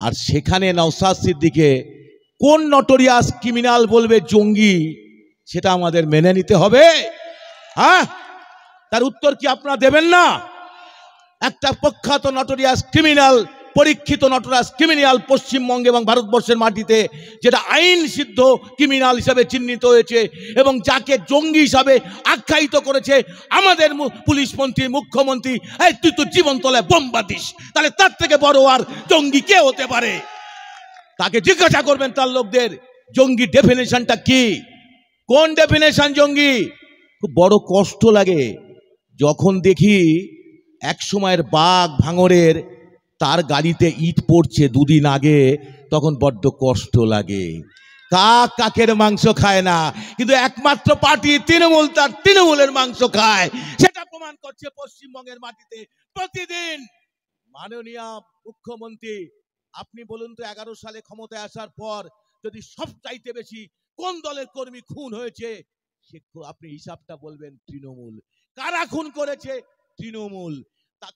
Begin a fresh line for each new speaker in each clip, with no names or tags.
আর সেখানে নওশাদ সিদ্দিকীকে কোন notorious criminal বলবে জঙ্গি, সেটা আমাদের মেনে নিতে হবে। হ্যাঁ, তার উত্তর কি আপনারা দেবেন না? একটা প্রখ্যাত নটোরিয়াস ক্রিমিনাল, পরীক্ষিত নটোরিয়াস ক্রিমিনাল পশ্চিমবঙ্গে এবং ভারতবর্ষের মাটিতে, যেটা আইন সিদ্ধ ক্রিমিনাল হিসাবে চিহ্নিত হয়েছে এবং যাকে জঙ্গি হিসাবে আখ্যায়িত করেছে আমাদের পুলিশ মন্ত্রী, মুখ্যমন্ত্রী। এই তুই তো জীবন তলায় বোম বাঁধিস, তাহলে তার থেকে বড় আর জঙ্গি কে হতে পারে? তাকে জিজ্ঞাসা করবেন তার লোকদের, জঙ্গি ডেফিনেশনটা কি, কোন ডেফিনেশন জঙ্গি? খুব বড় কষ্ট লাগে যখন দেখি এক সময়ের বাঘ ভাঙরের তার গাড়িতে ইট পড়ছে দুদিন আগে, তখন বড্ড কষ্ট লাগে। কাক কাকের মাংস খায় না, কিন্তু একমাত্র পার্টি তৃণমূল তার তৃণমূলের মাংস খায়, সেটা প্রমাণ করছে পশ্চিমবঙ্গের মাটিতে প্রতিদিন। মাননীয় মুখ্যমন্ত্রী, আপনি বলুন তো 11 সালে ক্ষমতায় আসার পর যদি সবচাইতে বেশি কোন দলের কর্মী খুন হয়েছে, আপনি হিসাবটা বলবেন। তৃণমূল। কারা খুন করেছে? তৃণমূল।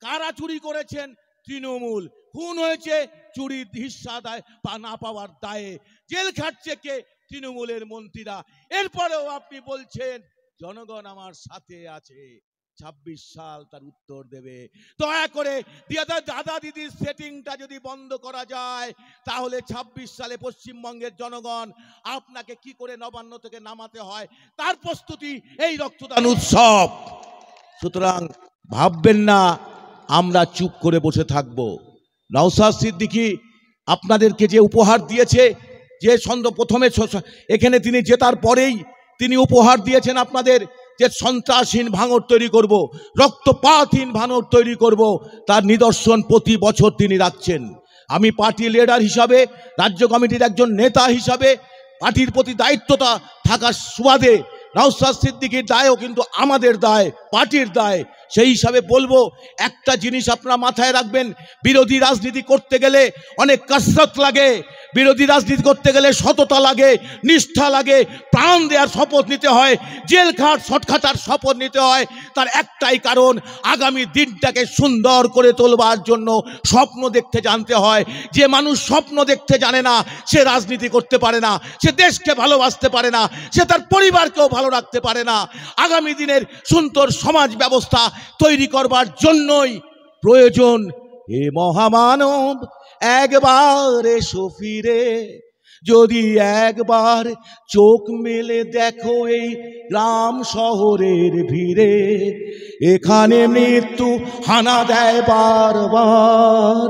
কারা চুরি করেছেন? তৃণমূল। খুন হয়েছে চুরির হিস্সা দায় না পাওয়ার দায়ে, জেল খাটছে কে? তৃণমূলের মন্ত্রীরা। এরপরেও আপনি বলছেন জনগণ আমার সাথে আছে। 26 সাল তার উত্তর দেবে। দয়া করে দাদা দিদির সেটিংটা যদি বন্ধ করা যায়, তাহলে 26 সালে পশ্চিমবঙ্গের জনগণ আপনাকে কি করে নবান্ন থেকে নামাতে হয় তার প্রস্তুতি এই রক্তদান উৎসব। সুতরাং ভাববেন না আমরা চুপ করে বসে থাকব। নওশাদ সিদ্দিকী আপনাদেরকে যে উপহার দিয়েছে, যে প্রথমে এখানে তিনি জেতার পরেই তিনি উপহার দিয়েছেন আপনাদের, যে সন্ত্রাসহীন ভাঙড় তৈরি করব, রক্তপাতহীন ভাঙড় তৈরি করব, তার নিদর্শন প্রতি বছর তিনি রাখছেন। আমি পার্টি লিডার হিসাবে, রাজ্য কমিটির একজন নেতা হিসাবে, পার্টির প্রতি দায়িত্বটা থাকার সুবাদে নওশাদ সিদ্দিকীর দায়ও কিন্তু আমাদের দায়, পার্টির দায়। সেই হিসাবে বলবো, একটা জিনিস আপনারা মাথায় রাখবেন, বিরোধী রাজনীতি করতে গেলে অনেক কসরত লাগে, বিরোধী রাজনীতি করতে গেলে সততা লাগে, নিষ্ঠা লাগে, প্রাণ দেওয়ার শপথ নিতে হয়, জেল খাটার শপথ নিতে হয়। তার একটাই কারণ, আগামী দিনটাকে সুন্দর করে তোলবার জন্য স্বপ্ন দেখতে জানতে হয়। যে মানুষ স্বপ্ন দেখতে জানে না, সে রাজনীতি করতে পারে না, সে দেশকে ভালোবাসতে পারে না, সে তার পরিবারকেও ভালো রাখতে পারে না। আগামী দিনের সুন্দর সমাজ ব্যবস্থা তৈরি করবার জন্যই প্রয়োজন এ মহামানব একবার এসো ফিরে, যদি একবার চোখ মেলে দেখো এই গ্রাম শহরের ভিড়ে, এখানে মৃত্যু হানা দেয় বারবার,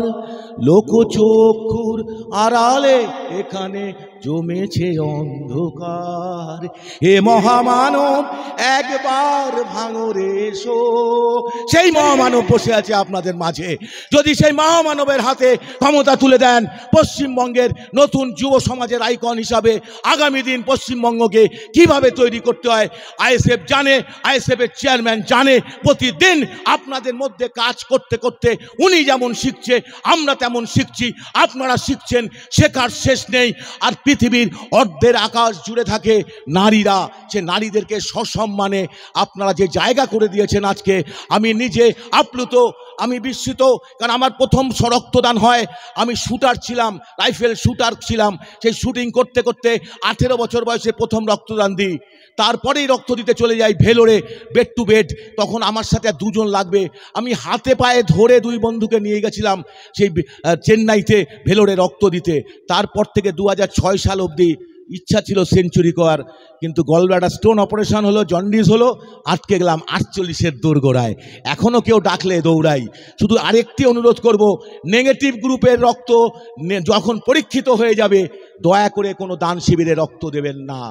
লোকচক্ষুর আড়ালে এখানে জমেছে অন্ধকার। এ মহামানব একবার ভাঙড়ে এসো। সেই মহামানব বসে আছে আপনাদের মাঝে। যদি সেই মহামানবের হাতে ক্ষমতা তুলে দেন, পশ্চিমবঙ্গের নতুন যুব সমাজের আইকন হিসাবে আগামী দিন পশ্চিমবঙ্গকে কিভাবে তৈরি করতে হয় আইএসএফ জানে, আইএসএফের চেয়ারম্যান জানে। প্রতিদিন আপনাদের মধ্যে কাজ করতে করতে উনি যেমন শিখছে, আমরা তেমন শিখছি, আপনারা শিখছেন, শেখার শেষ নেই। আর পৃথিবীর অর্ধের আকাশ জুড়ে থাকে নারীরা, সে নারীদেরকে সসম্মানে আপনারা যে জায়গা করে দিয়েছেন আজকে, আমি নিজে আপ্লুত, আমি বিস্মিত। কারণ আমার প্রথম রক্তদান হয়, আমি শুটার ছিলাম, রাইফেল শুটার ছিলাম। সেই শুটিং করতে করতে 18 বছর বয়সে প্রথম রক্তদান দিই। তারপরেই রক্ত দিতে চলে যাই ভেলোরে, বেড টু বেড। তখন আমার সাথে 2 জন লাগবে, আমি হাতে পায়ে ধরে 2 বন্ধুকে নিয়ে গেছিলাম সেই চেন্নাইতে ভেলোরে রক্ত দিতে। তারপর থেকে 2006 সাল অবধি ইচ্ছা ছিল সেঞ্চুরি করার, কিন্তু গলব্লাডার স্টোন অপারেশন হলো, জন্ডিস হলো, আটকে গেলাম 48-এর দোরগোড়ায়। এখনও কেউ ডাকলে দৌড়াই। শুধু আরেকটি অনুরোধ করব, নেগেটিভ গ্রুপের রক্ত যখন পরীক্ষিত হয়ে যাবে, দয়া করে কোনো দান শিবিরে রক্ত দেবেন না।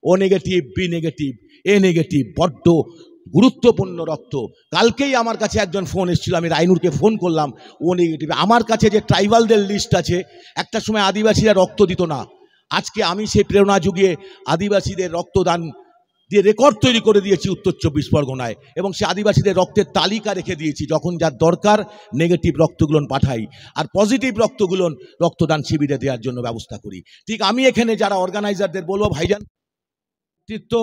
ও নেগেটিভ, বি নেগেটিভ, এ নেগেটিভ বড্ড গুরুত্বপূর্ণ রক্ত। কালকেই আমার কাছে একজন ফোন এসেছিল, আমি রাইনুরকে ফোন করলাম, ও নেগেটিভ। আমার কাছে যে ট্রাইবালদের লিস্ট আছে, একটা সময় আদিবাসীরা রক্ত দিত না, আজকে আমি সেই প্রেরণা যুগিয়ে আদিবাসীদের রক্তদান দিয়ে রেকর্ড তৈরি করে দিয়েছি উত্তর 24 পরগনায়, এবং সে আদিবাসীদের রক্তের তালিকা রেখে দিয়েছি। যখন যার দরকার নেগেটিভ রক্তগুলো পাঠাই, আর পজিটিভ রক্তগুলো রক্তদান শিবিরে দেওয়ার জন্য ব্যবস্থা করি। ঠিক আমি এখানে যারা অর্গানাইজারদের বলবো, ভাইজান নেতৃত্ব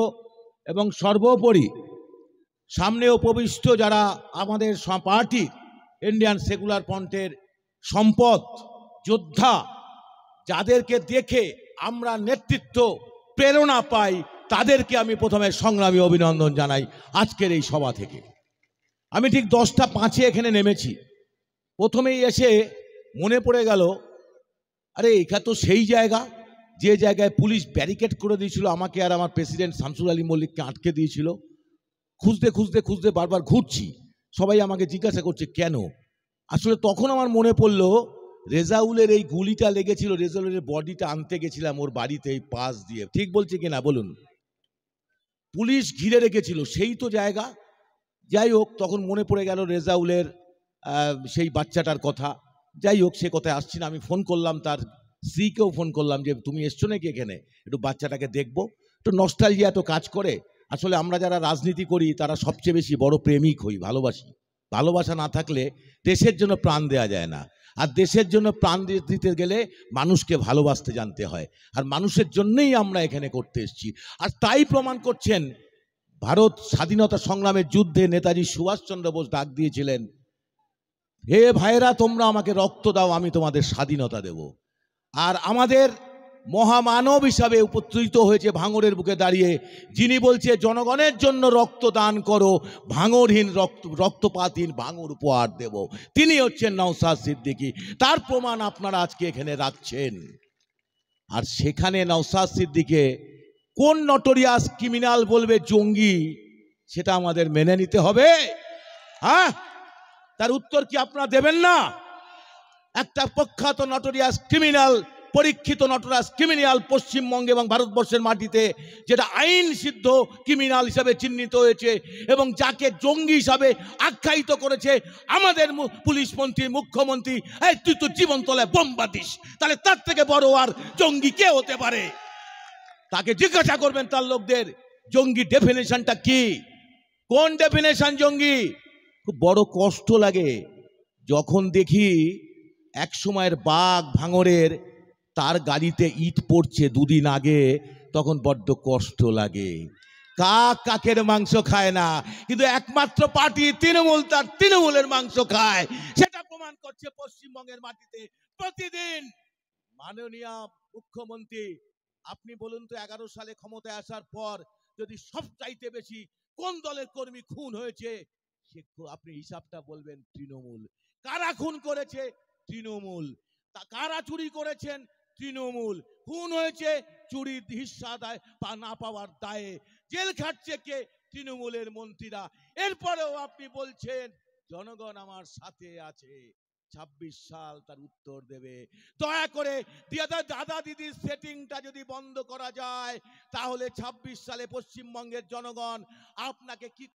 এবং সর্বোপরি সামনে উপবিষ্ট যারা আমাদের পার্টি ইন্ডিয়ান সেকুলার ফ্রন্টের সম্পদ, যোদ্ধা যাদেরকে দেখে আমরা নেতৃত্ব প্রেরণা পাই, তাদেরকে আমি প্রথমে সংগ্রামী অভিনন্দন জানাই আজকের এই সভা থেকে। আমি ঠিক 10:05 এখানে নেমেছি। প্রথমেই এসে মনে পড়ে গেল, আরে এটা তো সেই জায়গা যে জায়গায় পুলিশ ব্যারিকেড করে দিয়েছিল, আমাকে আর আমার প্রেসিডেন্ট শামসুল আলী মল্লিককে আটকে দিয়েছিল। খুঁজতে খুঁজতে খুঁজতে বারবার ঘুরছি, সবাই আমাকে জিজ্ঞাসা করছে কেন। আসলে তখন আমার মনে পড়লো রেজাউলের এই গুলিটা লেগেছিল, রেজাউলের বডিটা আনতে গেছিলাম ওর বাড়িতে এই পাশ দিয়ে। ঠিক বলছি কিনা বলুন? পুলিশ ঘিরে রেখেছিল, সেই তো জায়গা। যাই হোক, তখন মনে পড়ে গেল রেজাউলের সেই বাচ্চাটার কথা। যাই হোক, সে কথায় আসছি না। আমি ফোন করলাম, তার স্ত্রীকেও ফোন করলাম যে তুমি এসছো নাকি এখানে, একটু বাচ্চাটাকে দেখবো। একটু নস্টালজিয়া তো কাজ করে। আসলে আমরা যারা রাজনীতি করি তারা সবচেয়ে বেশি বড় প্রেমিক হই, ভালোবাসি। ভালোবাসা না থাকলে দেশের জন্য প্রাণ দেওয়া যায় না। আর দেশের জন্য প্রাণ দিতে গেলে মানুষকে ভালোবাসতে জানতে হয়। আর মানুষের জন্যই আমরা এখানে করতে এসেছি। আর তাই প্রমাণ করছেন, ভারত স্বাধীনতা সংগ্রামের যুদ্ধে নেতাজি সুভাষচন্দ্র বোস ডাক দিয়েছিলেন, হে ভাইয়েরা তোমরা আমাকে রক্ত দাও, আমি তোমাদের স্বাধীনতা দেব। আর আমাদের মহামানব হিসাবে উপস্থিত হয়েছে ভাঙড়ের বুকে দাঁড়িয়ে, যিনি বলছে জনগণের জন্য রক্ত দান করো, ভাঙড়হীন রক্তপাতহীন ভাঙড় উপহার দেব। তিনি হচ্ছেন নওশাদ সিদ্দিকী। তার প্রমাণ আপনারা আজকে এখানে রাখছেন। আর সেখানে নওশাদ সিদ্দিকীকে কোন নটোরিয়াস ক্রিমিনাল বলবে জঙ্গি, সেটা আমাদের মেনে নিতে হবে। হ্যাঁ, তার উত্তর কি আপনারা দেবেন না? একটা প্রখ্যাত নটোরিয়াস ক্রিমিনাল, পরীক্ষিত নটোরিয়াস ক্রিমিনাল পশ্চিমবঙ্গে এবং ভারতবর্ষের মাটিতে, যেটা আইন সিদ্ধ ক্রিমিনাল হিসাবে চিহ্নিত হয়েছে এবং যাকে জঙ্গি হিসাবে আখ্যায়িত করেছে আমাদের পুলিশ মন্ত্রী, মুখ্যমন্ত্রী। এই তুই তো জীবন তলায় বোম বাঁধিস, তাহলে তার থেকে বড় আর জঙ্গি কে হতে পারে? তাকে জিজ্ঞাসা করবেন তার লোকদের, জঙ্গি ডেফিনেশনটা কি, কোন ডেফিনেশন জঙ্গি। খুব বড় কষ্ট লাগে যখন দেখি এক সময়ের বাঘ ভাঙড়ের, তার গাড়িতে ইট পড়ছে দুদিন আগে, তখন বড্ড কষ্ট লাগে। কাক কাকের মাংস খায় না, কিন্তু একমাত্র পার্টি তৃণমূল তার তৃণমূলের মাংস খায়। সেটা প্রমাণ করছে পশ্চিমবঙ্গের মাটিতে প্রতিদিন। মাননীয় মুখ্যমন্ত্রী, আপনি বলুন তো 11 সালে ক্ষমতায় আসার পর যদি সবচাইতে বেশি কোন দলের কর্মী খুন হয়েছে, আপনি হিসাবটা বলবেন। তৃণমূল। কারা খুন করেছে? তৃণমূল। কারা চুরি করেছেন? তৃণমূল। খুন হয়েছে চুরির হিস্সা না পাওয়ার দায়ে, জেল খাটছে কে? তৃণমূলের মন্ত্রীরা। এরপরেও আপনি বলছেন জনগণ আমার সাথে আছে। 26 সাল তার উত্তর দেবে। দয়া করে দাদা দিদির সেটিংটা যদি বন্ধ করা যায়, তাহলে 26 সালে পশ্চিমবঙ্গের জনগণ আপনাকে কি